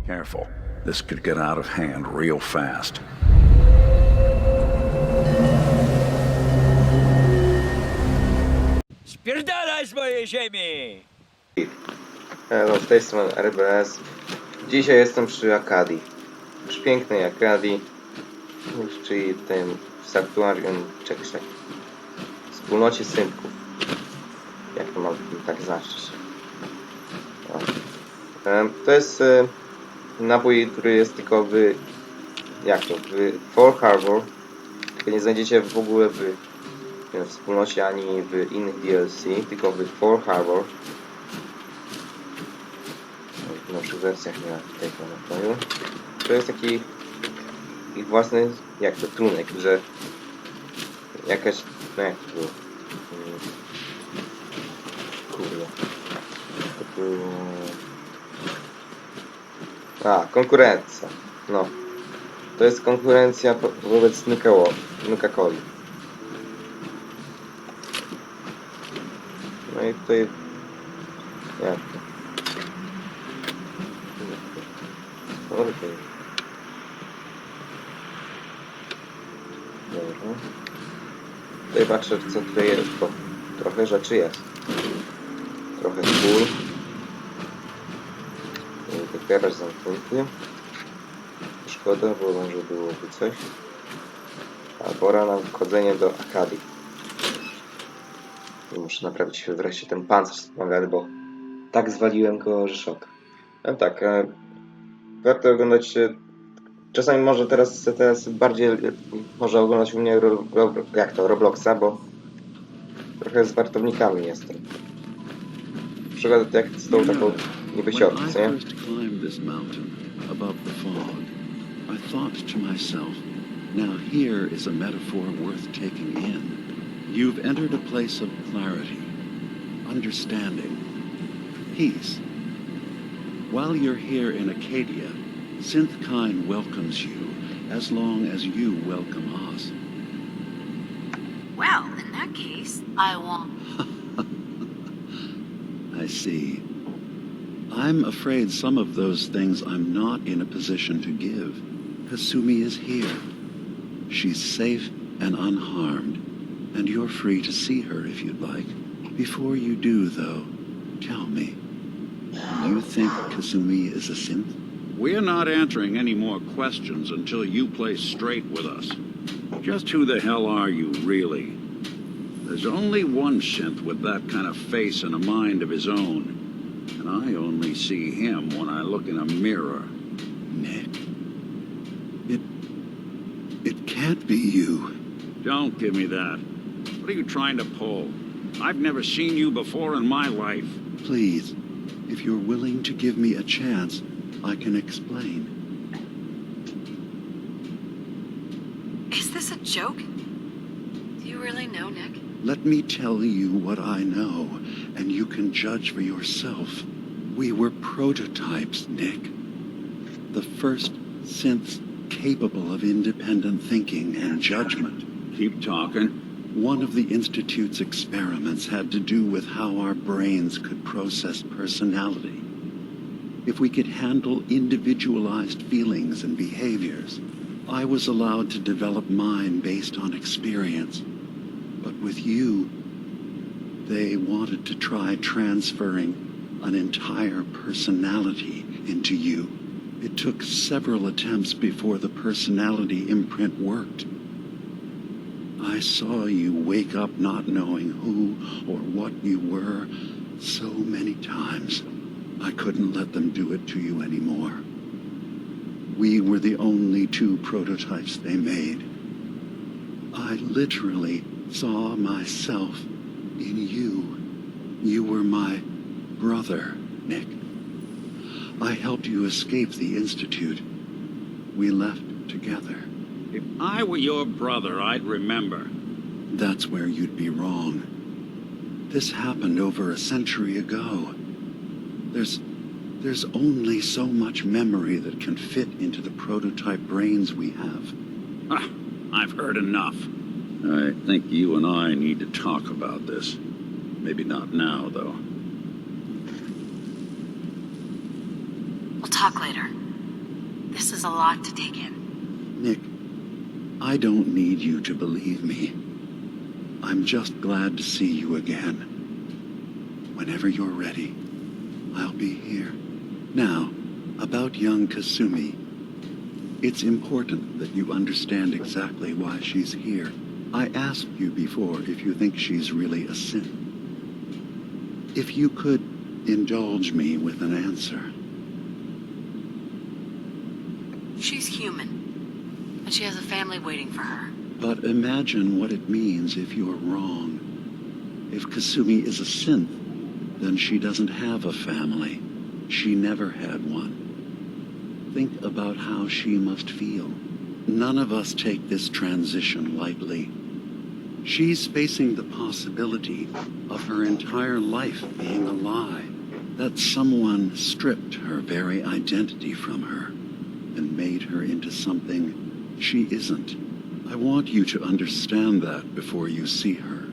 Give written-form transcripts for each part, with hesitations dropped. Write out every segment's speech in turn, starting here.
Careful. This could get out of hand real fast. Spierdalaj z mojej ziemi! Hello, z tej strony R.B.S. Dzisiaj jestem przy Akadii. Przy pięknej Akadii, czyli tym sanktuarium, czegoś takiego. Wspólnocie synków. Jak to mam tak znaczyć? O. To jest nabój, który jest tylko w Fall Harbor. Tylko nie znajdziecie w ogóle w wspólnocie ani w innych DLC, tylko w Fall Harbor. W nowszych wersjach nie ma tego napoju. To jest taki ich własny, trunek, że jakaś, no jak to było? Kurde. To było... konkurencja. No. To jest konkurencja wobec Nuka Coli. No i tutaj... Jak to? Dobra. Tutaj patrzę, co tutaj jest, bo trochę rzeczy jest. Trochę skór. Garaż zamknięty. Szkoda, bo może byłoby coś. A pora na wchodzenie do Akadii. I muszę naprawić wreszcie ten pancerz wspomagany, bo tak zwaliłem go, że szok. No tak, warto oglądać. Czasami może teraz bardziej może oglądać u mnie Robloxa, bo trochę z wartownikami jestem. Na przykład jak z tą taką niby siorką, nie? I thought to myself, now here is a metaphor worth taking in. You've entered a place of clarity, understanding, peace. While you're here in Acadia, Synthkind welcomes you as long as you welcome us. Well, in that case, I won't. I see. I'm afraid some of those things I'm not in a position to give. Kasumi is here. She's safe and unharmed, and you're free to see her if you'd like. Before you do, though, tell me, do you think Kasumi is a synth? We're not answering any more questions until you play straight with us. Just who the hell are you, really? There's only one synth with that kind of face and a mind of his own. And I only see him when I look in a mirror. Nick. It can't be you. Don't give me that. What are you trying to pull? I've never seen you before in my life. Please, if you're willing to give me a chance, I can explain. Is this a joke? Do you really know, Nick? Let me tell you what I know, and you can judge for yourself. We were prototypes, Nick. The first synths capable of independent thinking and judgment. Keep talking. One of the Institute's experiments had to do with how our brains could process personality. If we could handle individualized feelings and behaviors, I was allowed to develop mine based on experience. But with you, they wanted to try transferring an entire personality into you. It took several attempts before the personality imprint worked. I saw you wake up not knowing who or what you were so many times. I couldn't let them do it to you anymore. We were the only two prototypes they made. I literally saw myself in you. You were my brother, Nick. I helped you escape the Institute. We left together. If I were your brother, I'd remember. That's where you'd be wrong. This happened over a century ago. There's only so much memory that can fit into the prototype brains we have. I've heard enough. I think you and I need to talk about this. Maybe not now, though. We'll talk later. This is a lot to take in. Nick, I don't need you to believe me. I'm just glad to see you again. Whenever you're ready, I'll be here. Now, about young Kasumi. It's important that you understand exactly why she's here. I asked you before if you think she's really a synth. If you could indulge me with an answer. She's human, and she has a family waiting for her. But imagine what it means if you're wrong. If Kasumi is a synth, then she doesn't have a family. She never had one. Think about how she must feel. None of us take this transition lightly. She's facing the possibility of her entire life being a lie, that someone stripped her very identity from her and made her into something she isn't. I want you to understand that before you see her.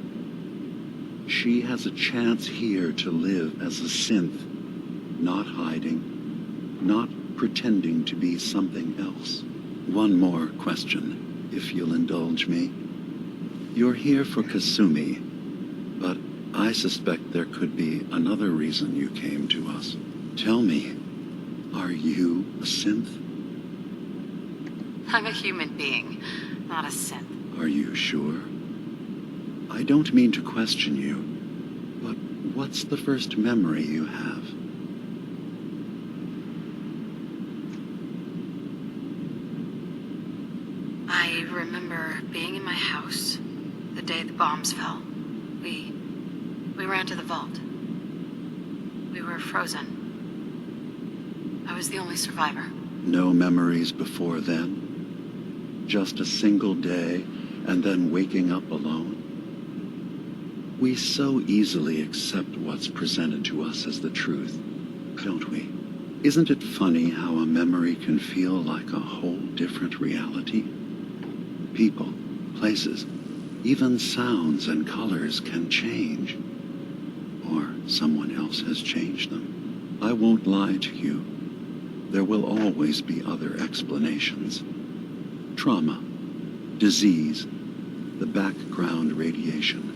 She has a chance here to live as a synth, not hiding, not pretending to be something else. One more question, if you'll indulge me. You're here for Kasumi, but I suspect there could be another reason you came to us. Tell me, are you a synth? I'm a human being, not a synth. Are you sure? I don't mean to question you, but what's the first memory you have? I remember being in my house the day the bombs fell. We ran to the vault. We were frozen. I was the only survivor. No memories before then? Just a single day, and then waking up alone? We so easily accept what's presented to us as the truth, don't we? Isn't it funny how a memory can feel like a whole different reality? People, places, even sounds and colors can change. Or someone else has changed them. I won't lie to you. There will always be other explanations. Trauma, disease, the background radiation.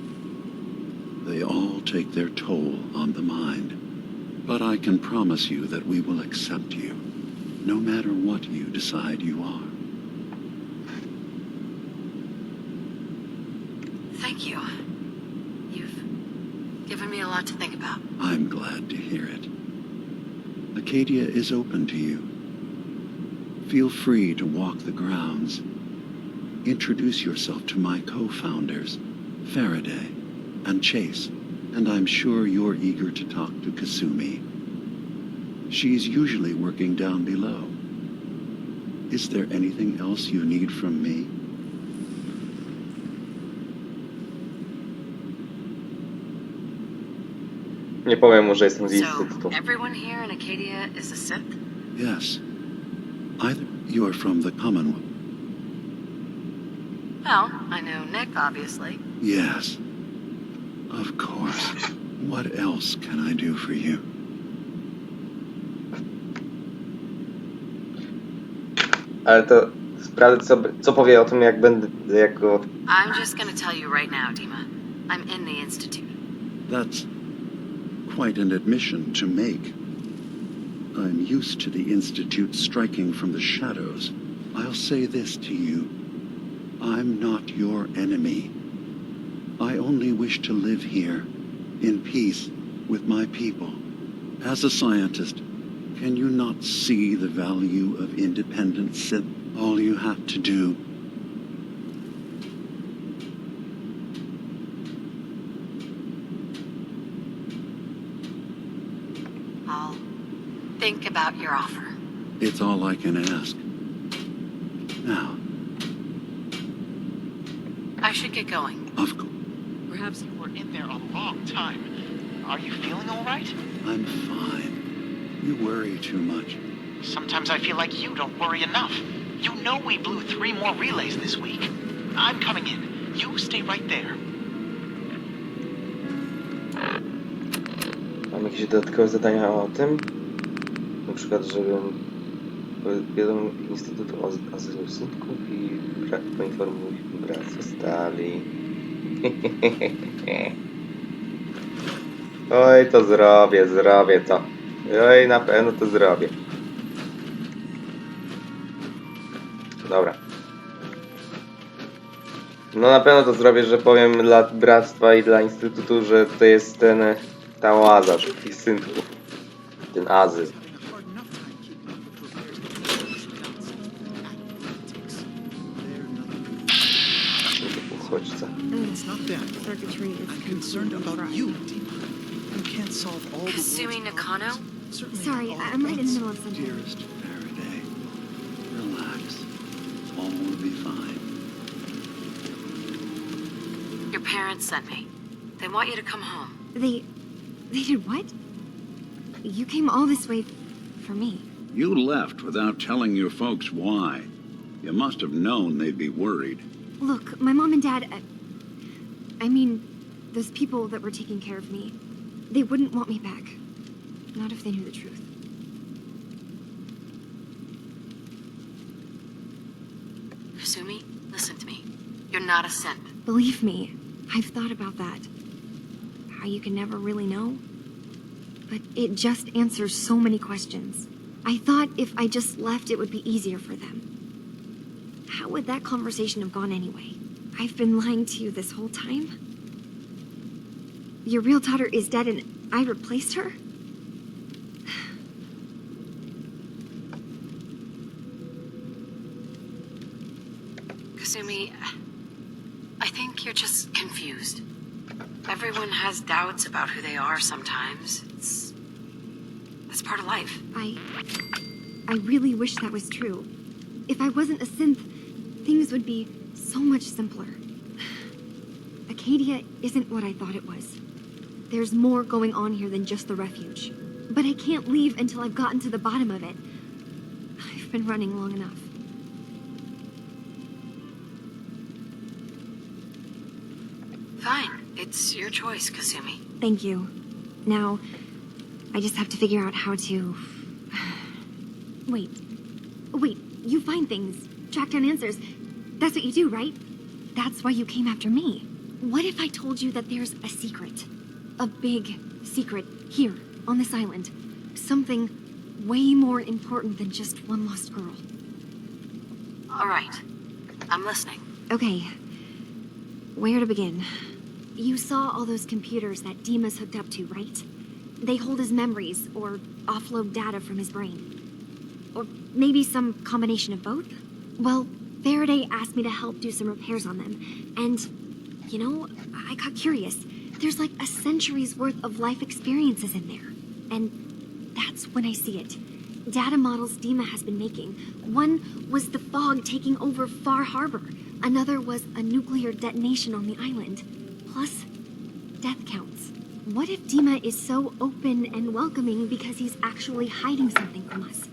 They all take their toll on the mind. But I can promise you that we will accept you, no matter what you decide you are. Thank you. You've given me a lot to think about. I'm glad to hear it. Acadia is open to you. Feel free to walk the grounds. Introduce yourself to my co-founders, Faraday and Chase, and I'm sure you're eager to talk to Kasumi. She's usually working down below. Is there anything else you need from me? Nie powiem mu, że jestem z So, instytutu. everyone here in Acadia is a synth? Yes. Either you're from the Commonwealth. Well, I know Nick, obviously. Yes. Of course. What else can I do for you? Ale to sprawdzę, co powie o tym, jak będę jako... I'm just gonna tell you right now, Dima. I'm in the Institute. That's quite an admission to make. I'm used to the Institute striking from the shadows. I'll say this to you. I'm not your enemy. I only wish to live here, in peace, with my people. As a scientist, can you not see the value of independence? All you have to do I'll think about your offer. It's all I can ask. Now, I should get going. of course, Perhaps you were in there a long time. Are you feeling all right? I'm fine. You worry too much. Sometimes I feel like you don't worry enough. You know we blew 3 more relays this week. I'm coming in. You stay right there. Mam jakieś dodatkowe zadania o tym? Na przykład, żebym wiedzą Instytutu Azylu Synków i poinformuj brat zostali. Oj, to zrobię to. Oj, na pewno to zrobię. Dobra. No na pewno to zrobię, że powiem dla bractwa i dla Instytutu, że to jest ta oaza tych synków. Ten azyl. Uchodźca. It's not that. Circuitry is I'm concerned about you, Dima. You can't solve all the Kasumi world's Nakano? problems. Certainly Sorry, not all I'm at right in the once. middle of something. Dearest Faraday, relax. All will be fine. Your parents sent me. They want you to come home. They did what? You came all this way for me. You left without telling your folks why. You must have known they'd be worried. Look, my mom and dad, I mean, those people that were taking care of me, they wouldn't want me back. Not if they knew the truth. Kasumi, listen to me. You're not a synth. Believe me, I've thought about that. How you can never really know. But it just answers so many questions. I thought if I just left, it would be easier for them. How would that conversation have gone anyway? I've been lying to you this whole time? Your real daughter is dead and I replaced her? Kasumi, I think you're just confused. Everyone has doubts about who they are sometimes. That's part of life. I really wish that was true. If I wasn't a synth, things would be so much simpler. Acadia isn't what I thought it was. There's more going on here than just the refuge. But I can't leave until I've gotten to the bottom of it. I've been running long enough. Fine. It's your choice, Kasumi. Thank you. Now, I just have to figure out how to... Wait, you find things, track down answers. That's what you do, right? That's why you came after me. What if I told you that there's a secret? A big secret here, on this island. Something way more important than just one lost girl. All right. I'm listening. Okay. Where to begin? You saw all those computers that Dima's hooked up to, right? They hold his memories, or offload data from his brain. Or maybe some combination of both? Well, Faraday asked me to help do some repairs on them. And, you know, I got curious. There's like a century's worth of life experiences in there. And that's when I see it. Data models Dima has been making. One was the fog taking over Far Harbor. Another was a nuclear detonation on the island. Plus, death counts. What if Dima is so open and welcoming because he's actually hiding something from us?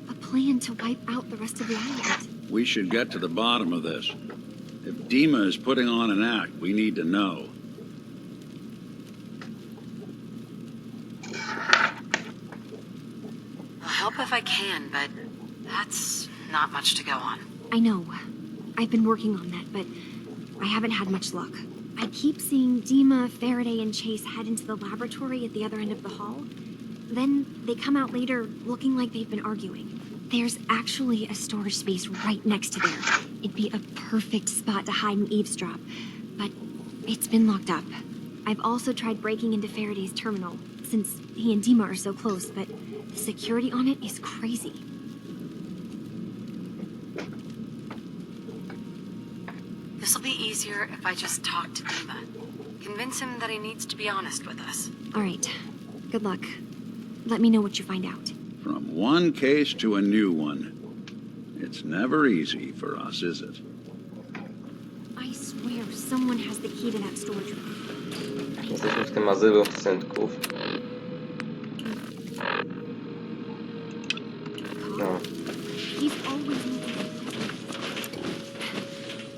A plan to wipe out the rest of the island. We should get to the bottom of this. If Dima is putting on an act, we need to know. I'll help if I can, but that's not much to go on. I know. I've been working on that, but I haven't had much luck. I keep seeing Dima, Faraday, and Chase head into the laboratory at the other end of the hall. Then they come out later looking like they've been arguing. There's actually a storage space right next to there. It'd be a perfect spot to hide and eavesdrop, but it's been locked up. I've also tried breaking into Faraday's terminal, since he and Dima are so close, but the security on it is crazy. This'll be easier if I just talk to Dima. Convince him that he needs to be honest with us. All right. Good luck. Let me know what you find out. From one case to a new one. It's never easy for us, is it? I swear someone has the key to that storage room. Jesteśmy w tym azylu synków. No. He's always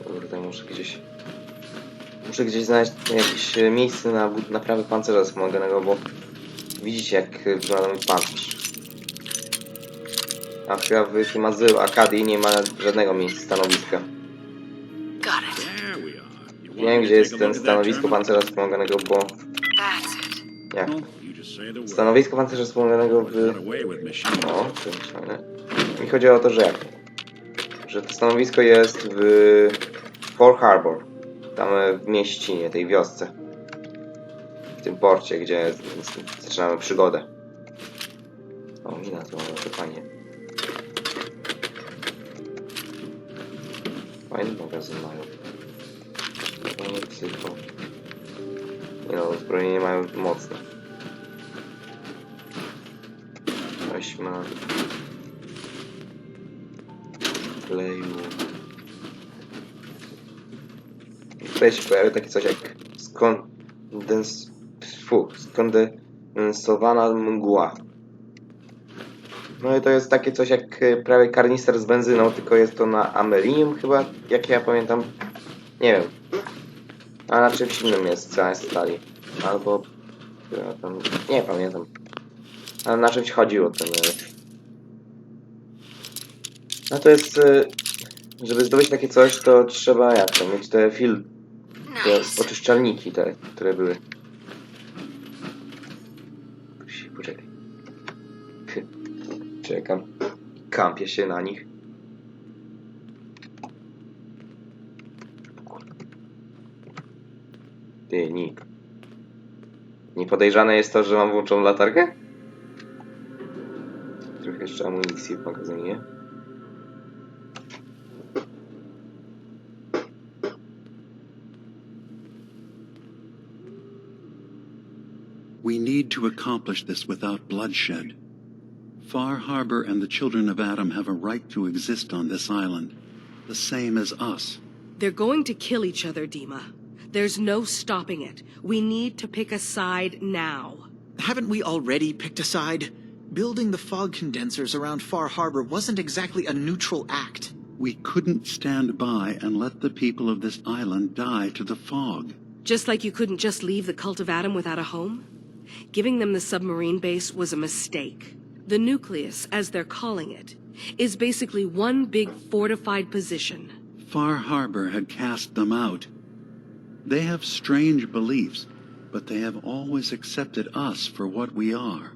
Kurde, muszę gdzieś znaleźć jakieś miejsce na naprawę pancerza wspomaganego, bo widzicie jak wygląda mój pancerz. A chyba w tym azylu Akadii nie ma żadnego miejsca stanowiska. Got it. There we are. You Nie want wiem, me gdzie to jest take a ten look at that stanowisko terminal? pancerza wspomaganego, bo... That's it. Jak to? No, you just say the word. Stanowisko pancerza wspomaganego w... Get away with machine O, guns. przemyślane. Mi chodzi o to, że jak? Że to stanowisko jest w Fort Harbor. Tam w mieścinie, tej wiosce. W tym porcie, gdzie zaczynamy przygodę. O, mina to fajnie. Fajny magazyn mają. Fajny psycho. Nie no, zbrojenie mają mocne. Taśma. Kleju. Tutaj się pojawia takie coś jak skondensowana mgła. No i to jest takie coś jak prawie karnister z benzyną, tylko jest to na amelinium chyba, jak ja pamiętam. Nie wiem. A na czymś innym jest cała stali. Albo... ja tam... nie pamiętam. Ale na czymś chodziło ten... No to jest... żeby zdobyć takie coś, to trzeba jak to, mieć te te oczyszczalniki te, które były. Poczekaj. Czekam. Kampię się na nich. Ty, Nick. Niepodejrzane jest to, że mam włączoną latarkę? Trochę jeszcze amunicji w magazynie. We need to accomplish this without bloodshed. Far Harbor and the children of Adam have a right to exist on this island, the same as us. They're going to kill each other, Dima. There's no stopping it. We need to pick a side now. Haven't we already picked a side? Building the fog condensers around Far Harbor wasn't exactly a neutral act. We couldn't stand by and let the people of this island die to the fog. Just like you couldn't just leave the Cult of Adam without a home? Giving them the submarine base was a mistake. The nucleus, as they're calling it, is basically one big fortified position. Far Harbor had cast them out. They have strange beliefs, but they have always accepted us for what we are.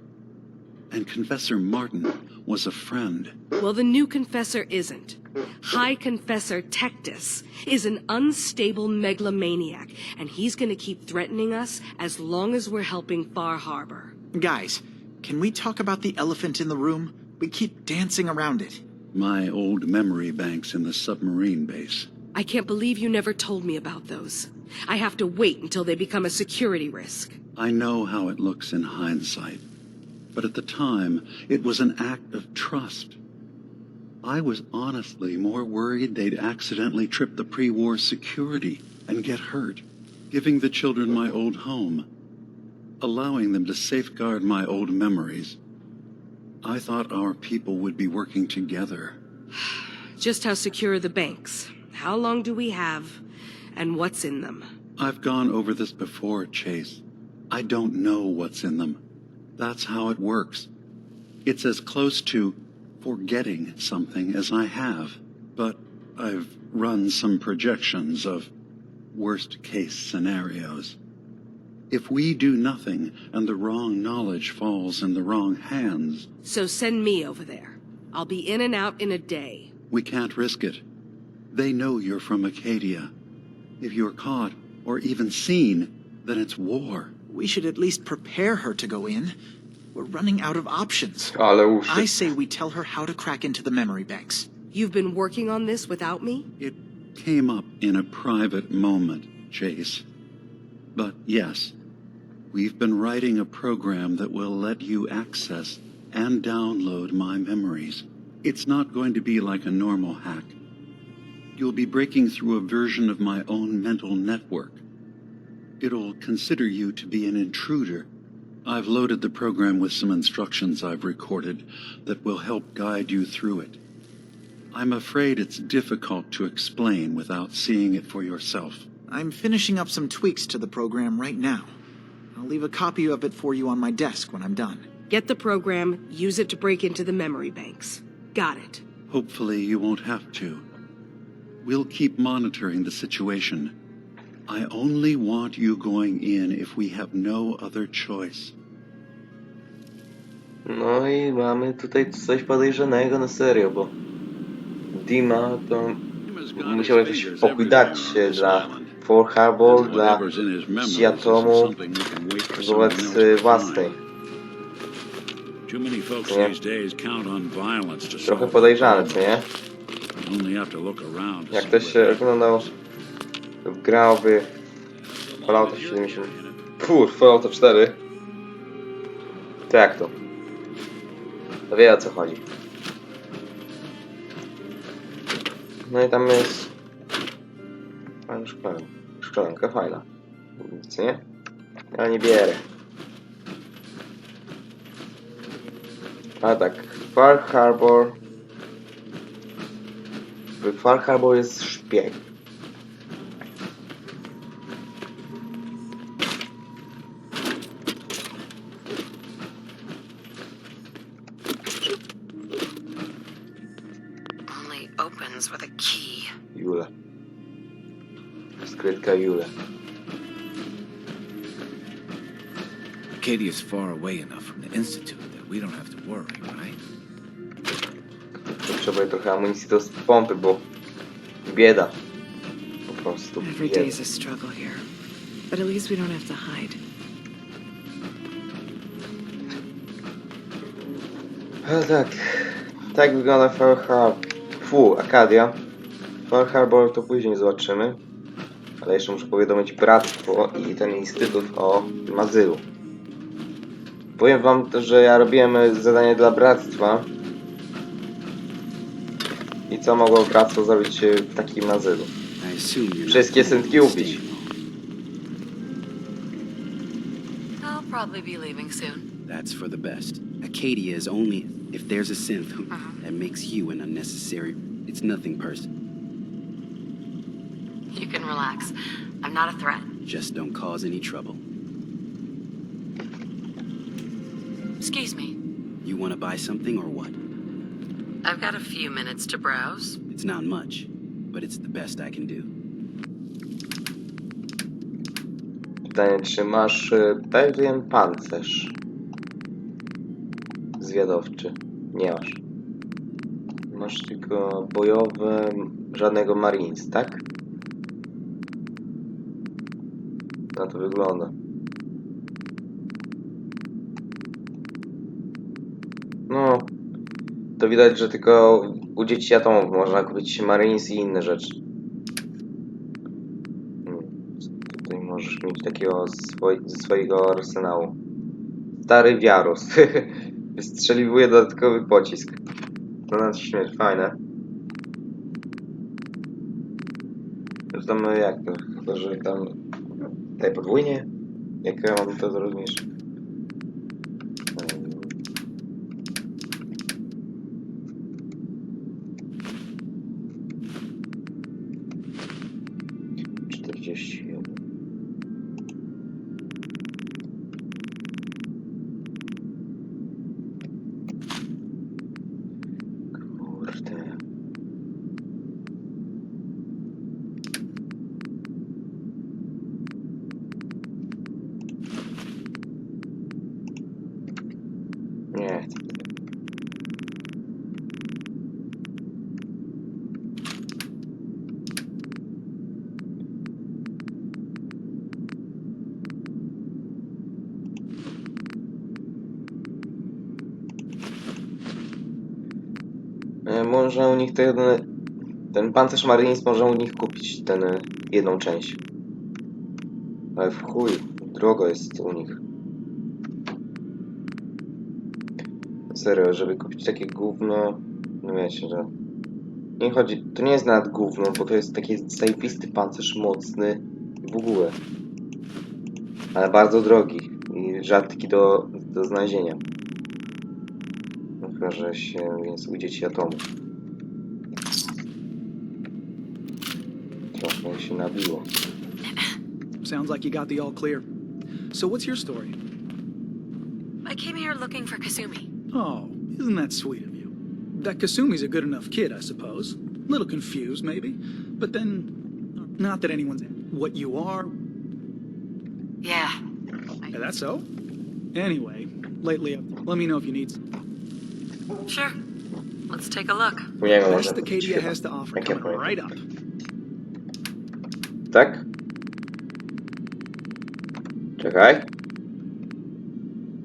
And Confessor Martin was a friend. Well, the new Confessor isn't. High Confessor Tectus is an unstable megalomaniac, and he's gonna keep threatening us as long as we're helping Far Harbor. Guys, can we talk about the elephant in the room? We keep dancing around it. My old memory banks in the submarine base. I can't believe you never told me about those. I have to wait until they become a security risk. I know how it looks in hindsight, but at the time, it was an act of trust. I was honestly more worried they'd accidentally trip the pre-war security and get hurt, giving the children my old home, allowing them to safeguard my old memories. I thought our people would be working together. Just how secure are the banks? How long do we have? And what's in them? I've gone over this before, Chase. I don't know what's in them. That's how it works. It's as close to forgetting something as I have. But I've run some projections of worst-case scenarios. If we do nothing and the wrong knowledge falls in the wrong hands... So send me over there. I'll be in and out in a day. We can't risk it. They know you're from Acadia. If you're caught, or even seen, then it's war. We should at least prepare her to go in. We're running out of options. Ale uszy. I say we tell her how to crack into the memory banks. You've been working on this without me? It came up in a private moment, Chase. But yes, we've been writing a program that will let you access and download my memories. It's not going to be like a normal hack. You'll be breaking through a version of my own mental network. It'll consider you to be an intruder. I've loaded the program with some instructions I've recorded that will help guide you through it. I'm afraid it's difficult to explain without seeing it for yourself. I'm finishing up some tweaks to the program right now. I'll leave a copy of it for you on my desk when I'm done. Get the program, use it to break into the memory banks. Got it. Hopefully you won't have to. We'll keep monitoring the situation. I only want you going in if we have no other choice. No i mamy tutaj coś podejrzanego na serio, bo Dima to musiał jakiś pokój dać dla Fort Harbor, dla sieci atomu wobec własnej. Nie? Trochę podejrzane, co nie? Jak ktoś się oglądał, grał w Fallouta 70... Fallouta 4. To jak to? To wie, o co chodzi. No i tam jest... Fajna szklanka fajna. Co nie? Ja nie bierę. Ale tak, Far Harbor... W Far Harbor jest szpieg. Only opens with a key. Jule. Skrytka Jule. Katie is far away enough from the Institute that we don't have to worry, right? Potrzebuję trochę amunicji do pompy, bo bieda. Po prostu Every bieda. day's a struggle here, but at least we don't have to hide. Ale tak. Tak wygląda Far Harbor. Akadia. Far Harbor to później zobaczymy. Ale jeszcze muszę powiadomić bractwo i ten instytut o tym azylu. Powiem wam, że ja robiłem zadanie dla bractwa. I co mogło bractwo zrobić w takim azylu? Wszystkie synthki ubić. I'll probably be leaving soon. That's for the best. Acadia is only if there's a synth who that makes you an unnecessary. It's nothing personal. You can relax. I'm not a threat. Just don't cause any trouble. Excuse me. You want to buy something or what? I've got a few minutes to browse. It's not much, but it's the best I can do. Pytanie, czy masz pewien pancerz zwiadowczy? Nie masz. Masz tylko bojowe, żadnego Marines, tak? Na to wygląda. No, to widać, że tylko u dzieci atomów można kupić Marines i inne rzeczy. Tutaj możesz mieć takiego ze swojego arsenału. Stary Wiarus. Wystrzeliwuje dodatkowy pocisk. No na śmierć, fajne. Zresztą jak to? Chyba, że tam... Tutaj podwójnie? Jak ja mam to zrozumieć? Nie. Można u nich ten pancerz Marines można u nich kupić, jedną część. Ale w chuj, drogo jest u nich. Serio, żeby kupić takie gówno, no wiecie, że nie chodzi, to nie jest nawet gówno, bo to jest taki zajebisty pancerz mocny w ogóle. Ale bardzo drogi i rzadki do znalezienia. No chyba, że się jest u dzieci atomu. Trochę się nabiło. Sounds like you got the all clear. So what's your story? I came here looking for Kasumi. Oh, isn't that sweet of you? that Kasumi's a good enough kid, I suppose. Little confused, maybe. But then, not that anyone's what you are. Yeah. Is that so? Anyway, lately, let me know if you need. Sure. Let's take a look. Best Acadia has to offer Jak ja coming right up. Tak? Czekaj.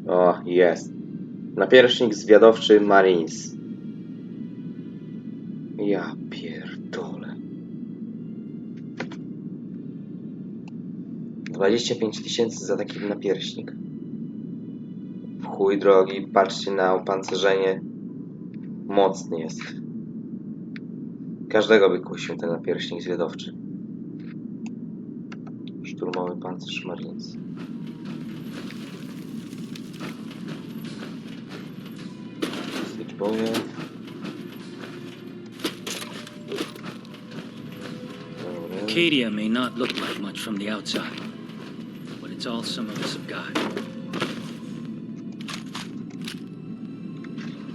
O, jest. Napierśnik zwiadowczy Marines. Ja pierdolę. 25 000 za taki napierśnik. W chuj drogi, patrzcie na opancerzenie. Mocny jest. Każdego by kusił ten napierśnik zwiadowczy. Szturmowy pancerz Marines. Boję. Acadia may not look like much from the outside, but it's all some of us have got.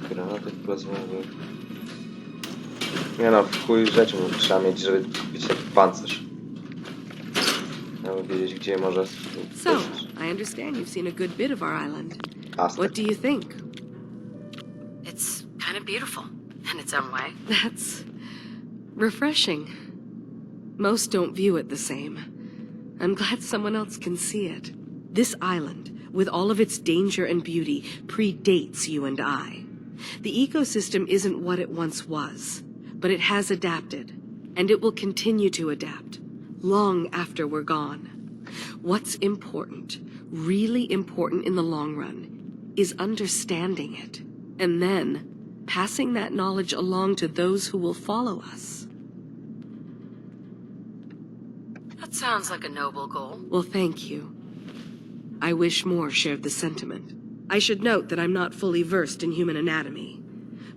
Granaty plazmowe. Nie no, w chuj rzeczy trzeba mieć, żeby kupić taki pancerz. Trzeba wiedzieć, gdzie może... So, I understand you've seen a good bit of our island. Aztek. What do you think? It's kind of beautiful in its own way. That's refreshing. Most don't view it the same. I'm glad someone else can see it. This island, with all of its danger and beauty, predates you and I. The ecosystem isn't what it once was, but it has adapted, and it will continue to adapt, long after we're gone. What's important, really important in the long run, is understanding it, and then passing that knowledge along to those who will follow us. That sounds like a noble goal. Well, thank you. I wish more shared the sentiment. I should note that I'm not fully versed in human anatomy,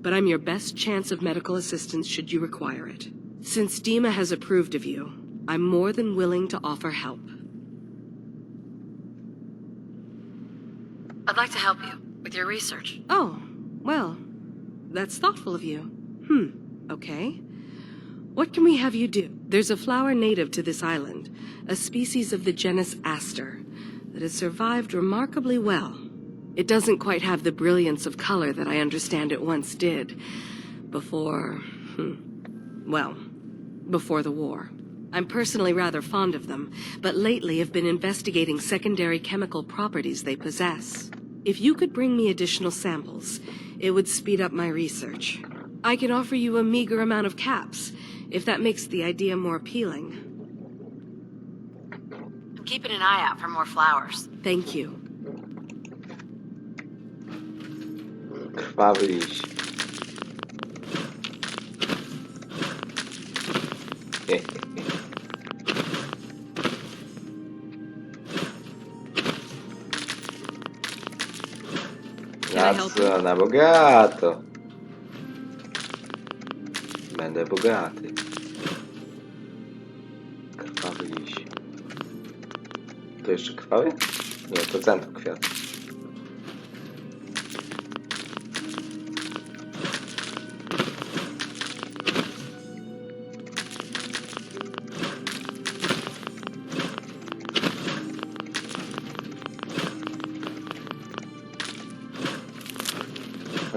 but I'm your best chance of medical assistance should you require it. Since Dima has approved of you, I'm more than willing to offer help. I'd like to help you with your research. Oh, well, that's thoughtful of you. Okay. What can we have you do? There's a flower native to this island, a species of the genus Aster, that has survived remarkably well. It doesn't quite have the brilliance of color that I understand it once did. Before the war. I'm personally rather fond of them, but lately have been investigating secondary chemical properties they possess. If you could bring me additional samples, it would speed up my research. I can offer you a meager amount of caps, if that makes the idea more appealing. I'm keeping an eye out for more flowers. Thank you. Krwawy liść. Na bogato. Będę bogaty. Krwawy liść. To jeszcze krwawy? Nie, to centrum kwiatu.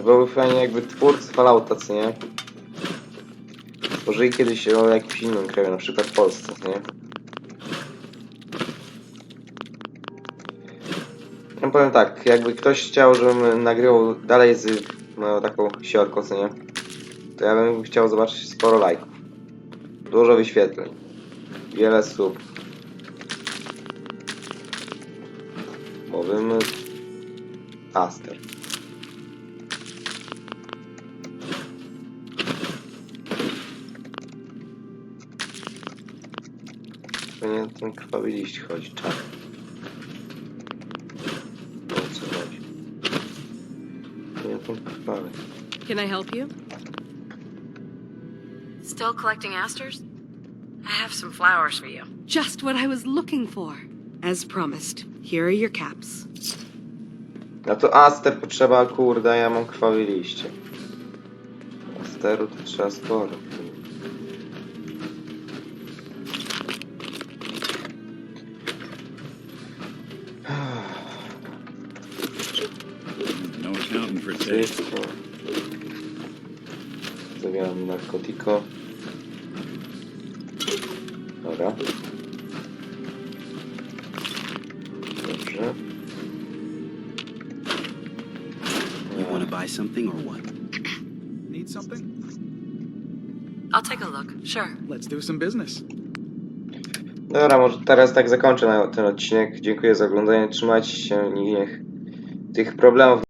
Byłoby fajnie, jakby twórcy Fallouta, co nie? Stworzyli kiedyś o jakimś innym kraju, na przykład w Polsce, nie? Ja powiem tak, jakby ktoś chciał, żebym nagrywał dalej z moją taką siorką, co nie? To ja bym chciał zobaczyć sporo lajków. Dużo wyświetleń. Wiele sub. Mówimy... Aster. Nie ten krwawy liść chodzi, czar. O co chodzi? Nie ten krwawy. Can I help you? Still collecting asters? I have some flowers for you. Just what I was looking for. As promised, here are your caps. No to aster potrzeba, kurde, ja mam krwawe liście. plasteru to trzeba sporo. No accounting for taste. Wszystko. Zabieram narkotiko. Dobra. Dobrze. You want to buy something or what? Need something? I'll take a look. Sure. Let's do some business. Dobra, może teraz tak zakończę ten odcinek. Dziękuję za oglądanie. Trzymajcie się i niech tych problemów